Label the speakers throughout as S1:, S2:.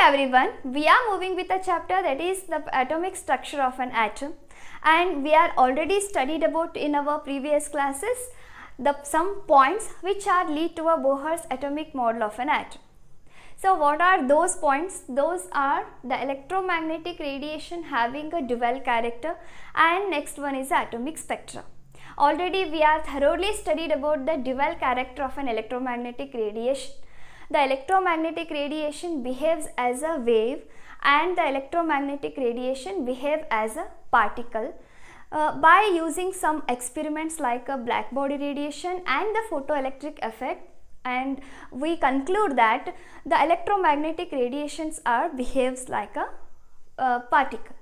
S1: everyone, we are moving with a chapter that is the atomic structure of an atom, and we are already studied about in our previous classes some points which are lead to a Bohr's atomic model of an atom. So what are those points? Those are the electromagnetic radiation having a dual character, and next one is the atomic spectra. Already we are thoroughly studied about the dual character of an electromagnetic radiation. The electromagnetic radiation behaves as a wave and the electromagnetic radiation behaves as a particle by using some experiments like a black body radiation and the photoelectric effect, and we conclude that the electromagnetic radiations behaves like a particle.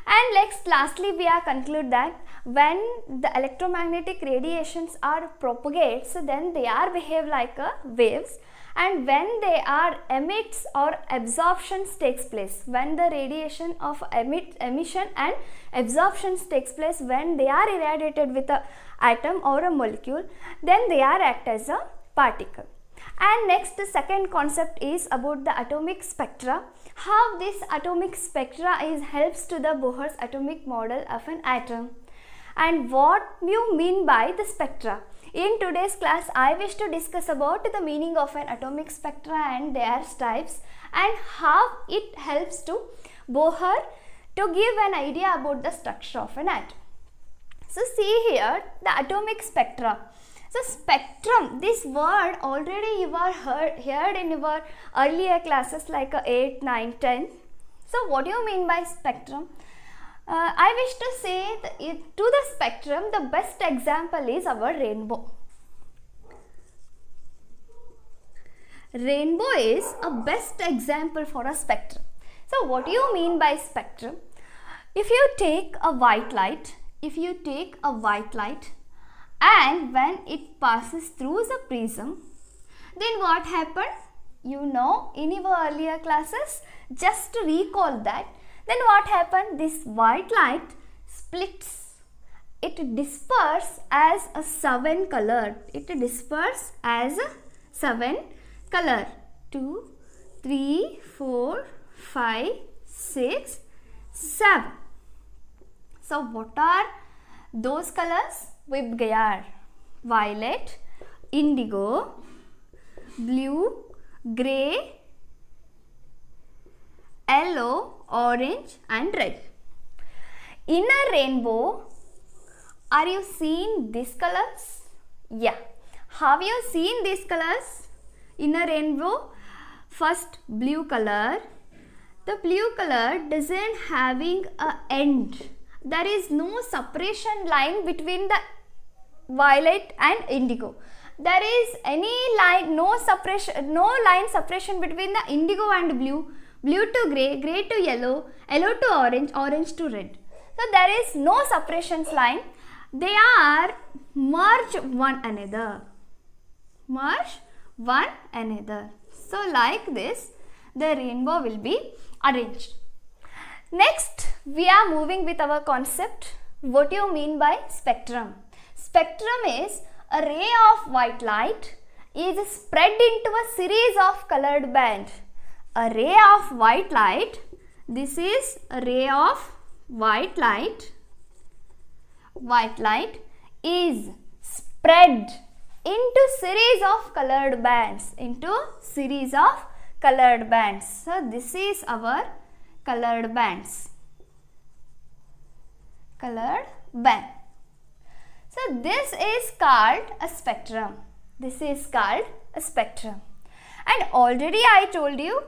S1: And lastly we are conclude that when the electromagnetic radiations are propagates, then they are behave like a waves, and when they are emits or absorptions takes place, when the radiation of emission and absorptions takes place, when they are irradiated with a atom or a molecule, then they are act as a particle. And next, the second concept is about the atomic spectra. How this atomic spectra helps to the Bohr's atomic model of an atom, and what you mean by the spectra. In today's class, I wish to discuss about the meaning of an atomic spectra and their types, and how it helps to Bohr to give an idea about the structure of an atom. So see here the atomic spectra. So spectrum, this word already you are heard in your earlier classes like 8, 9, 10. So what do you mean by spectrum? I wish to say that to the spectrum, the best example is our rainbow. Rainbow is a best example for a spectrum. So what do you mean by spectrum? If you take a white light, and when it passes through the prism, then what happened? You know in your earlier classes, just to recall that, then what happened? This white light splits. It disperses as a 7 color. It disperses as a 7 color. 2, 3, 4, 5, 6, 7. So what are those colors? We are violet, indigo, blue, grey, yellow, orange and red. In a rainbow, are you seeing these colors? Yeah. Have you seen these colors in a rainbow? First, blue color. The blue color doesn't having an end. There is no separation line between the violet and indigo. There is any line, no line separation between the indigo and blue, blue to grey, grey to yellow, yellow to orange, orange to red. So there is no separations line. They are merge one another. Merge one another. So like this, the rainbow will be arranged. Next, we are moving with our concept. What do you mean by spectrum? Spectrum is a ray of white light is spread into a series of colored bands. A ray of white light, this is a ray of white light. White light is spread into series of colored bands. So this is our colored bands. Colored band. So this is called a spectrum. And already I told you,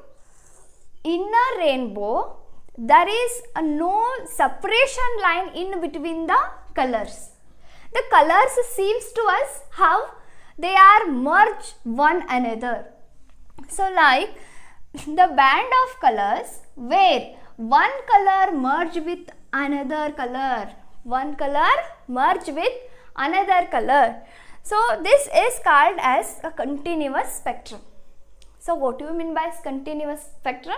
S1: in a rainbow, there is no separation line in between the colors. The colors seems to us how they are merged one another. So like the band of colors where one color merge with another color. So this is called as a continuous spectrum. So what do you mean by continuous spectrum?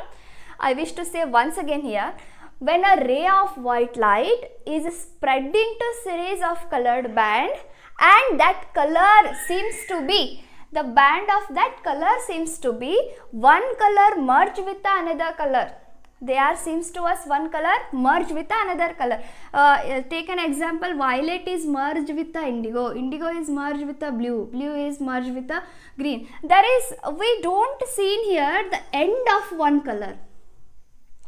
S1: I wish to say once again here, when a ray of white light is spread into series of colored band and that color seems to be the band of that color seems to be one color merged with another color. They are seems to us one color merged with another color. Take an example, violet is merged with the indigo, indigo is merged with the blue, blue is merged with the green. There is, we don't see in here the end of one color.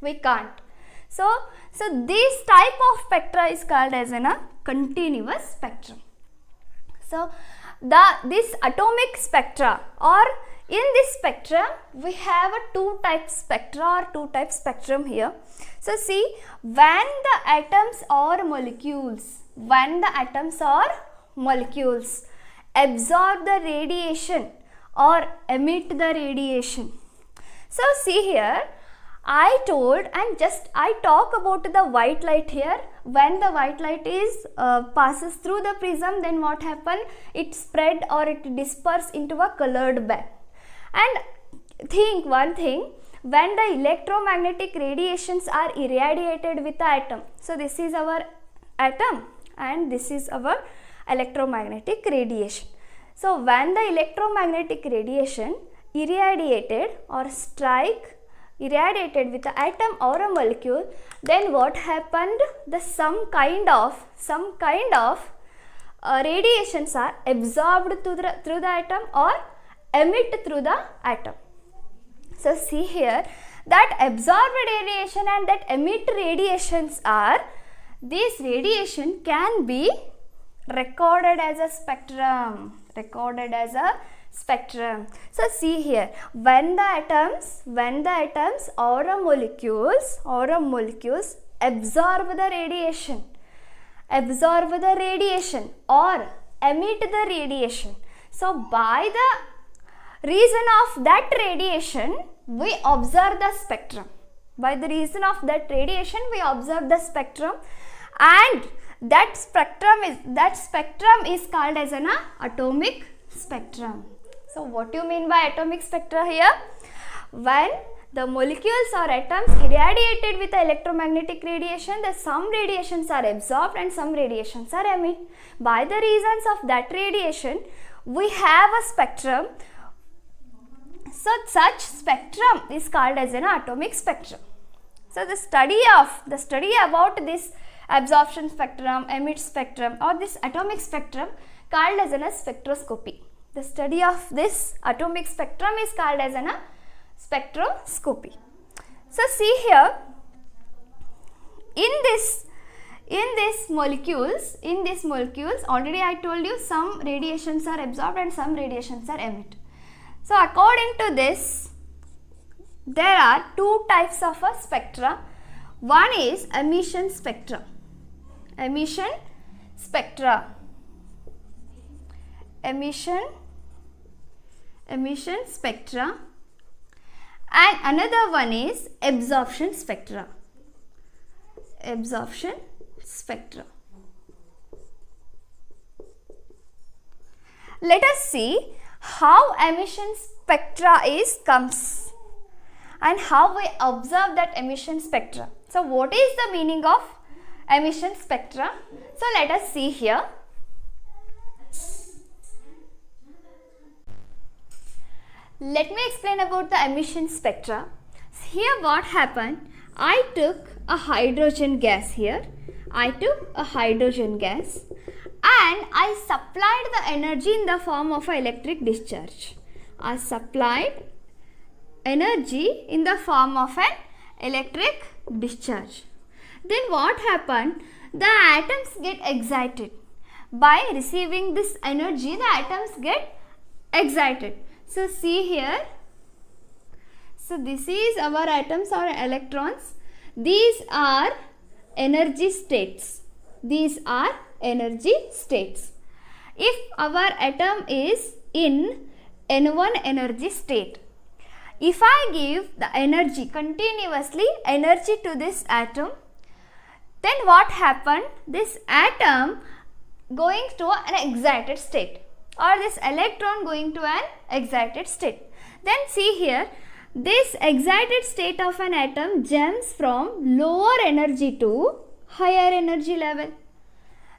S1: We can't. So this type of spectra is called as a continuous spectrum. So this atomic spectra, or in this spectrum we have a two type spectra or two type spectrum here. So see, when the atoms or molecules absorb the radiation or emit the radiation. So see here, I talk about the white light here. When the white light is passes through the prism, then what happen? It spread or it disperse into a colored band. And think one thing, when the electromagnetic radiations are irradiated with the atom. So this is our atom and this is our electromagnetic radiation. So when the electromagnetic radiation irradiated with the atom or a molecule, then what happened? Some kind of radiations are absorbed through the atom or emit through the atom. So see here, that absorbed radiation and that emit radiations are, this radiation can be recorded as a spectrum. So see here, when the atoms or a molecules absorb the radiation or emit the radiation, so by the reason of that radiation we observe the spectrum. And that spectrum is called as an atomic spectrum. So what do you mean by atomic spectra here? When the molecules or atoms irradiated with the electromagnetic radiation, some radiations are absorbed and some radiations are emitted. By the reasons of that radiation, we have a spectrum. So such spectrum is called as an atomic spectrum. So the study about this absorption spectrum, emit spectrum, or this atomic spectrum called as a spectroscopy. The study of this atomic spectrum is called as a spectroscopy. So see here, in these molecules, already I told you some radiations are absorbed and some radiations are emitted. So according to this, there are two types of a spectra. One is emission spectra. Emission spectra. And another one is absorption spectra. Let us see how emission spectra comes and how we observe that emission spectra. So what is the meaning of emission spectra? So let us see here. Let me explain about the emission spectra. Here what happened, I took a hydrogen gas here. And I supplied the energy in the form of an electric discharge. Then what happened? The atoms get excited. By receiving this energy, the atoms get excited. So see here. So this is our atoms or electrons. These are energy states. If our atom is in N1 energy state, if I give the energy continuously to this atom, then what happened? This atom going to an excited state, or this electron going to an excited state. Then see here, this excited state of an atom jumps from lower energy to higher energy level.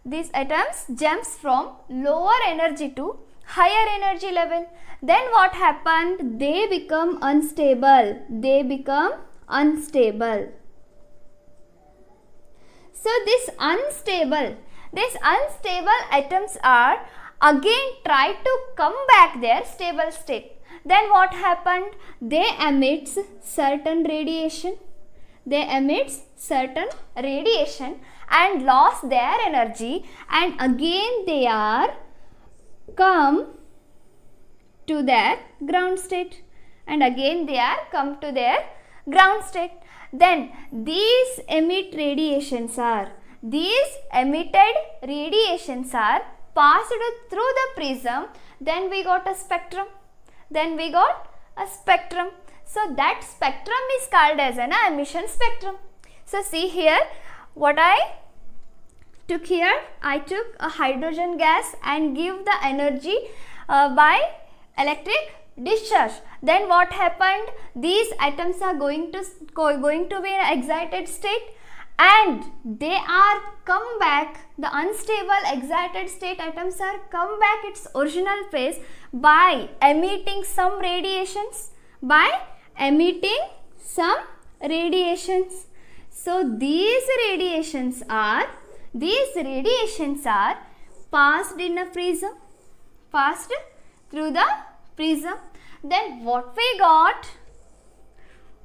S1: These atoms jumps from lower energy to higher energy level. Then what happened? They become unstable. They become unstable. So these unstable atoms are again try to come back their stable state. Then what happened? They emit certain radiation. And lost their energy, and again they are come to their ground state. Then these emitted radiations are passed through the prism. Then we got a spectrum. So that spectrum is called as an emission spectrum. So see here what I took here. I took a hydrogen gas and give the energy by electric discharge. Then what happened? These atoms are going to be in an excited state, and they are come back. The unstable excited state atoms are come back its original phase by emitting some radiations. So these radiations are passed in a prism, passed through the prism. Then what we got?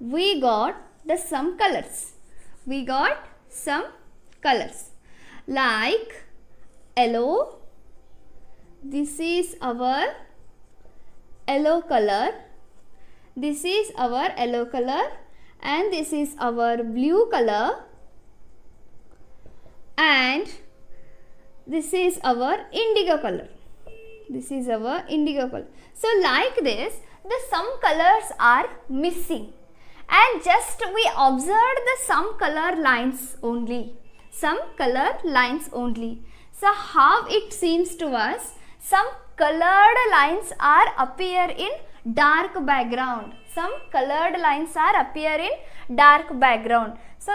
S1: We got some colors. Like yellow. This is our yellow color. And this is our blue color, and this is our indigo color. So like this, some colors are missing, and just we observed some color lines only. So how it seems to us? Some colored lines are appear in dark background. So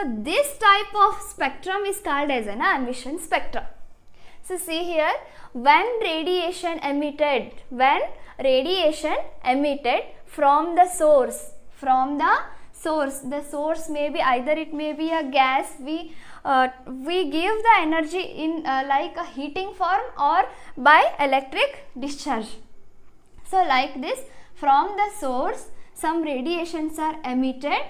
S1: this type of spectrum is called as an emission spectrum. So see here, when radiation emitted from the source, the source may be either it may be a gas. We give the energy in like a heating form or by electric discharge. So like this, from the source some radiations are emitted,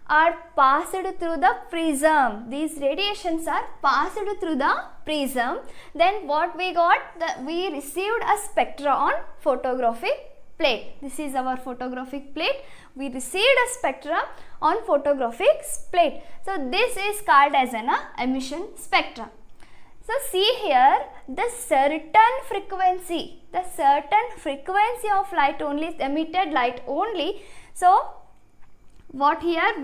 S1: are passed through the prism. These radiations are passed through the prism. Then what we got? We received a spectra on photographic plate. This is our photographic plate. We received a spectra on photographic plate. So this is called as an emission spectra. So see here, the certain frequency of light only, emitted light only. So what here,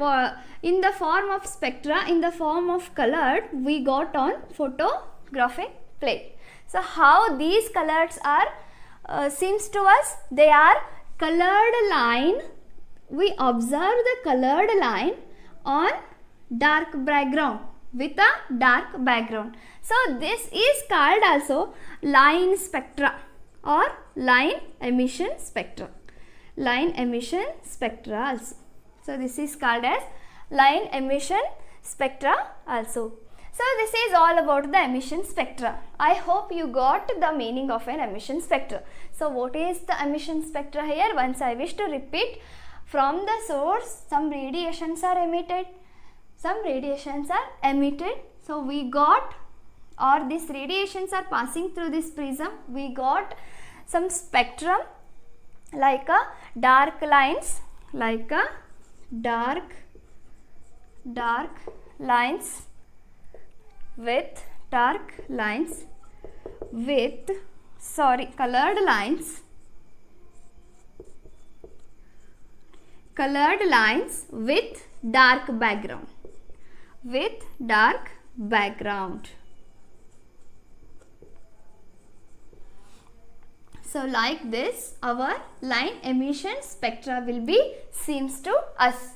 S1: in the form of spectra, in the form of colored, we got on photographic plate. So how these colors are seems to us? They are colored line. We observe the colored line on dark background, with a dark background. So this is called also line spectra or line emission spectra. Also. So this is called as line emission spectra also. So this is all about the emission spectra. I hope you got the meaning of an emission spectra. So what is the emission spectra here? Once I wish to repeat, from the source some radiations are emitted. So we got, or these radiations are passing through this prism. We got some spectrum like a dark lines, colored lines with dark background. So like this, our line emission spectra will be seems to us.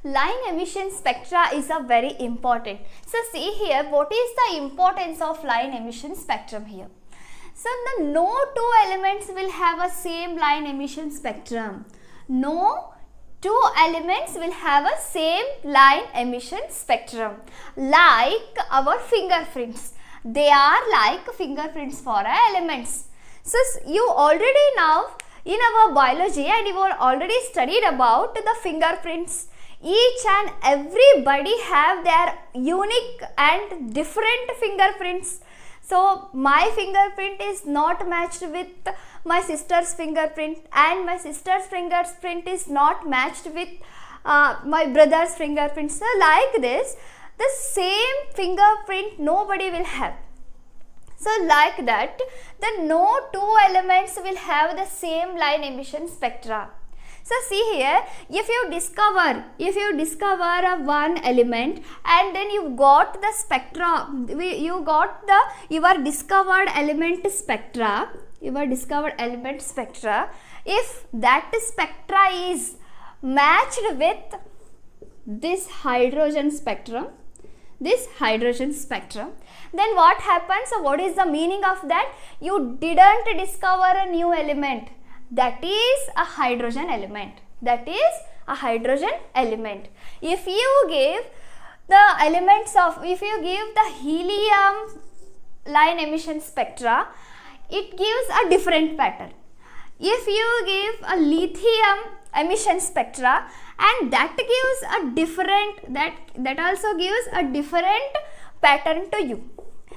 S1: Line emission spectra is a very important. So see here, what is the importance of line emission spectrum here? So the no two elements will have a same line emission spectrum. No two elements will have a same line emission spectrum, like our fingerprints. They are like fingerprints for our elements. So you already now in our biology and you have already studied about the fingerprints. Each and everybody have their unique and different fingerprints. So my fingerprint is not matched with my sister's fingerprint, and my sister's fingerprint is not matched with my brother's fingerprint. So like this, the same fingerprint nobody will have. So like that, the no two elements will have the same line emission spectra. So see here, if you discover one element and then you got the spectra, you got the your discovered element spectra, if that spectra is matched with this hydrogen spectrum, then what happens? So what is the meaning of that? You didn't discover a new element. That is a hydrogen element. If you give the helium line emission spectra, it gives a different pattern. If you give a lithium emission spectra, and that gives a different, that also gives a different pattern to you.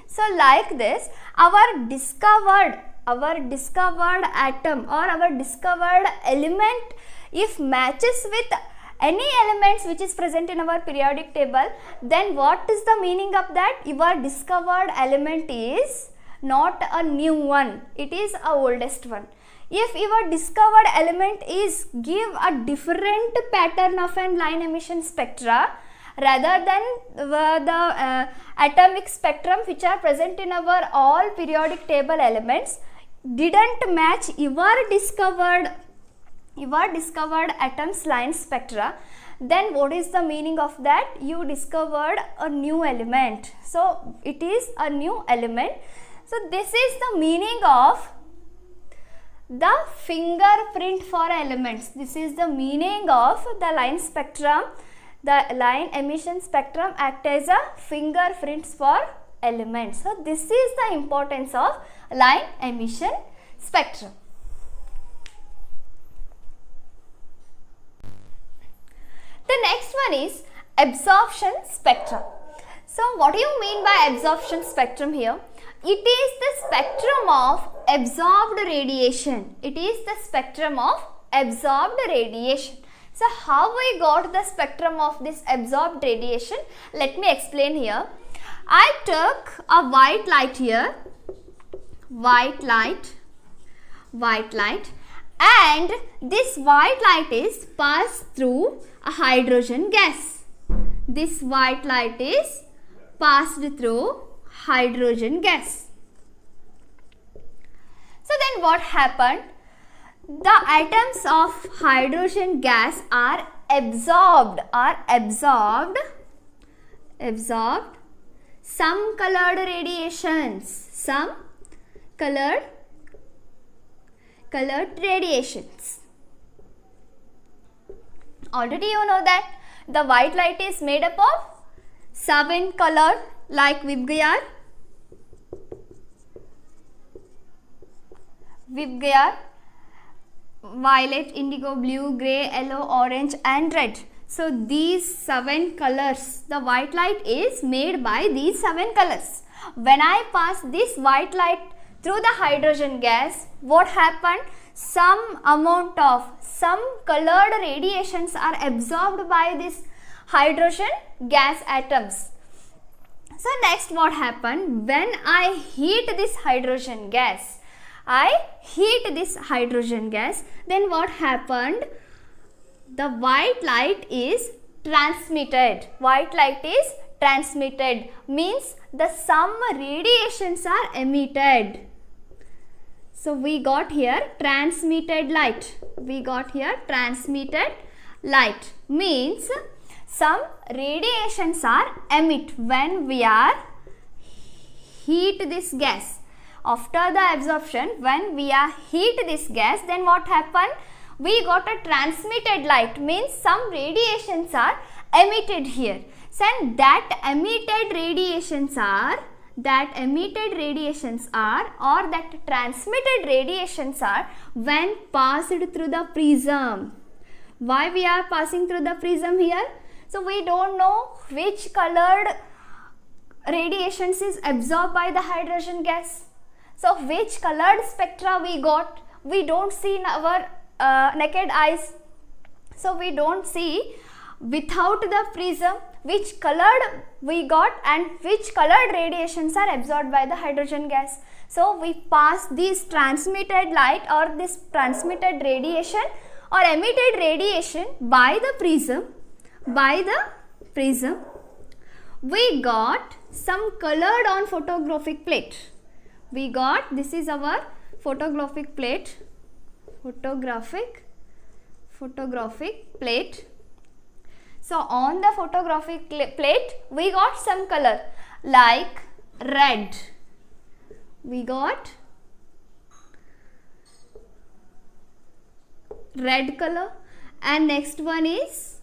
S1: So like this, our discovered atom or our discovered element, if matches with any elements which is present in our periodic table, then what is the meaning of that? Your discovered element is not a new one, it is a oldest one. If your discovered element is give a different pattern of an line emission spectra rather than the atomic spectrum which are present in our all periodic table elements, didn't match your discovered atom's line spectra, then what is the meaning of that? You discovered a new element. So it is a new element. So this is the meaning of the fingerprint for elements. This is the meaning of the line spectrum. The line emission spectrum act as a fingerprints for elements. So this is the importance of line emission spectrum. The next one is absorption spectrum. So what do you mean by absorption spectrum here? It is the spectrum of absorbed radiation. So how we got the spectrum of this absorbed radiation? Let me explain here. I took a white light here, and this white light is passed through a hydrogen gas. This white light is passed through hydrogen gas. So then what happened? The atoms of hydrogen gas are absorbed some colored radiations, Already you know that the white light is made up of 7 colors like Vibgayar, violet, indigo, blue, grey, yellow, orange and red. So these 7 colors, the white light is made by these 7 colors. When I pass this white light through the hydrogen gas, what happened? Some colored radiations are absorbed by this hydrogen gas atoms. So next what happened? When I heat this hydrogen gas, then what happened? The white light is transmitted. Means the some radiations are emitted. So we got here transmitted light. Means some radiations are emitted when we are heat this gas. after the absorption, when we are heat this gas, then what happened? We got a transmitted light, means some radiations are emitted here. So, and that emitted radiations are transmitted radiations are when passed through the prism. Why we are passing through the prism here? So we don't know which colored radiations is absorbed by the hydrogen gas. So which colored spectra we got, we don't see in our naked eyes. So we don't see without the prism which colored we got and which colored radiations are absorbed by the hydrogen gas. So we pass this transmitted light or this transmitted radiation or emitted radiation by the prism. We got some colored on photographic plate. This is our photographic plate. Photographic plate. So on the photographic plate we got some color like red. We got red color, and next one is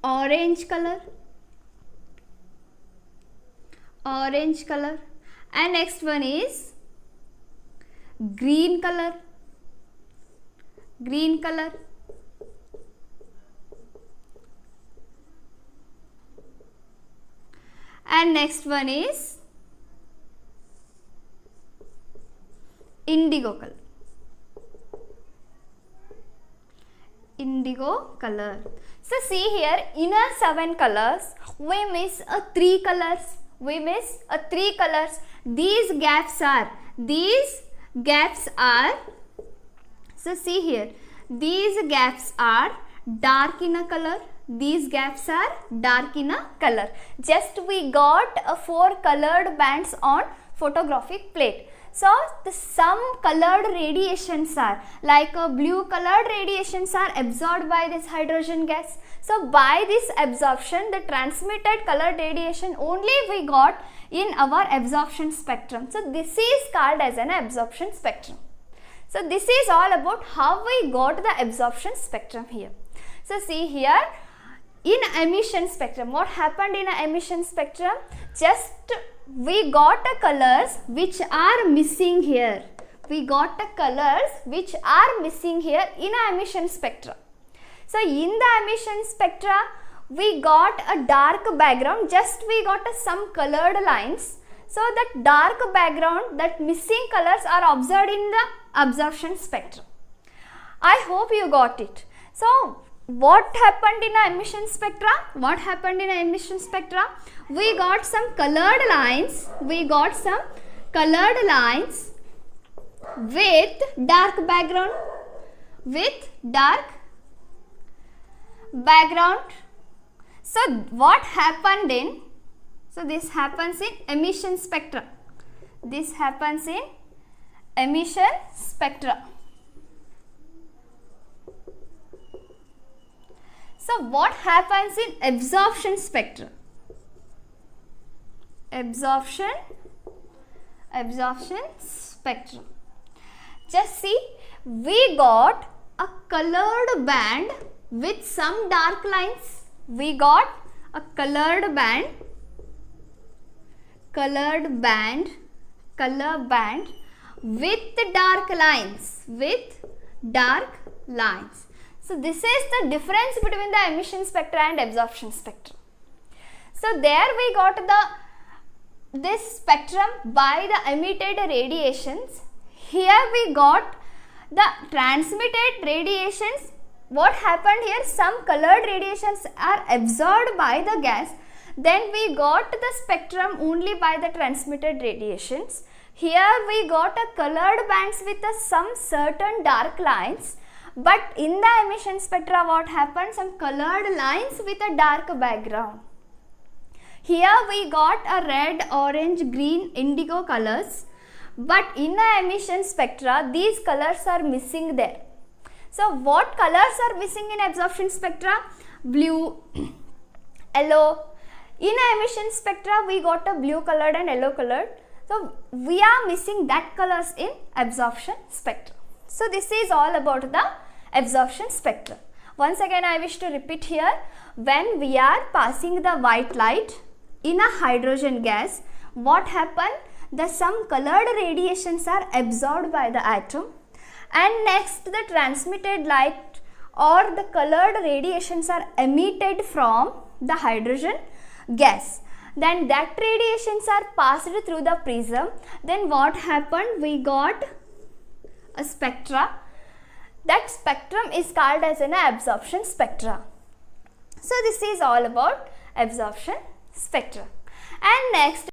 S1: orange color, and next one is green color, and next one is indigo color. So see here, in a 7 colors we miss 3 colors. These gaps are so see here, these gaps are dark in a color. Just we got 4 colored bands on photographic plate. So some colored radiations are like blue colored radiations are absorbed by this hydrogen gas. So by this absorption, the transmitted colored radiation only we got in our absorption spectrum. So this is called as an absorption spectrum. So this is all about how we got the absorption spectrum here. So see here, in emission spectrum, what happened in a emission spectrum? Just we got the colors which are missing here. In a emission spectra. So in the emission spectra, we got a dark background. Just we got some colored lines. So that dark background, that missing colors are observed in the absorption spectrum. I hope you got it. So what happened in a emission spectra? We got some colored lines. With dark background. So what happened in? So this happens in emission spectra. So what happens in absorption spectra? Absorption spectrum. Just see, we got a colored band with some dark lines. We got a colored band with dark lines. So this is the difference between the emission spectra and absorption spectrum. So there we got this spectrum by the emitted radiations. Here we got the transmitted radiations. What happened here? Some colored radiations are absorbed by the gas. Then we got the spectrum only by the transmitted radiations. Here we got a colored bands with some certain dark lines. But in the emission spectra, what happened? Some colored lines with a dark background. Here we got a red, orange, green, indigo colors. But in the emission spectra, these colors are missing there. So what colors are missing in absorption spectra? Blue, yellow. In emission spectra, we got a blue colored and yellow colored. So we are missing that colors in absorption spectra. So this is all about the absorption spectra. Once again I wish to repeat here, when we are passing the white light in a hydrogen gas, what happen? Some colored radiations are absorbed by the atom, and next the transmitted light or the colored radiations are emitted from the hydrogen gas. Then that radiations are passed through the prism. Then what happened? We got a spectra. That spectrum is called as an absorption spectra. So this is all about absorption spectra. And next